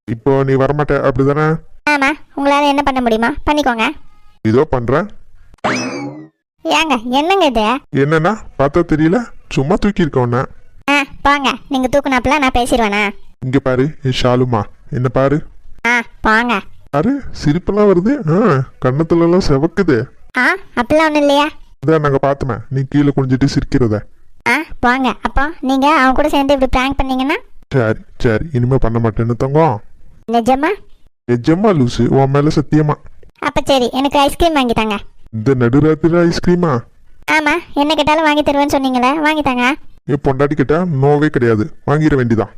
இப்போ நீ வரமாட்ட அப்படிதானே? ஆமா, உங்களால என்ன பண்ண முடியுமா பண்ணிக்கோங்க. இதோ பண்றேன். ஏங்க என்னங்க இது? என்னன்னா பார்த்தா தெரியல, சும்மா தூக்கி இருக்க உன்ன. போங்க, நீங்க தூக்குனாப்புல நான் பேசிடுவேனா? இங்க பாரு என் ஷாலுமா, என்ன பாரு. போங்க. பாரு சிரிப்பெல்லாம் வருது, கண்ணத்துல எல்லாம் செவக்குது. அப்படிலாம் ஒண்ணும் இல்லையா? அதான் நாங்க பார்த்தோமே நீ கீழே குனிஞ்சிட்டு சிரிக்கிறத. போங்க. அப்போ நீங்க அவன் கூட சேர்ந்து இப்படி பிராங்க் பண்ணீங்கன்னா? சரி சரி, இனிமே பண்ண மாட்டேன்னு தங்கம். நிஜமா? நிஜமா லூசு, உன் மேல சத்தியமா. அப்ப சரி, எனக்கு ஐஸ்கிரீம் வாங்கி தாங்க. இந்த நடுராத்திரி ஐஸ்கிரீமா? ஆமா, என்ன கேட்டாலும் வாங்கி தருவேன்னு சொன்னீங்களே, வாங்கி தாங்க. என் பொண்டாட்டி கிட்ட நோவே கிடையாது, வாங்கிட வேண்டிதான்.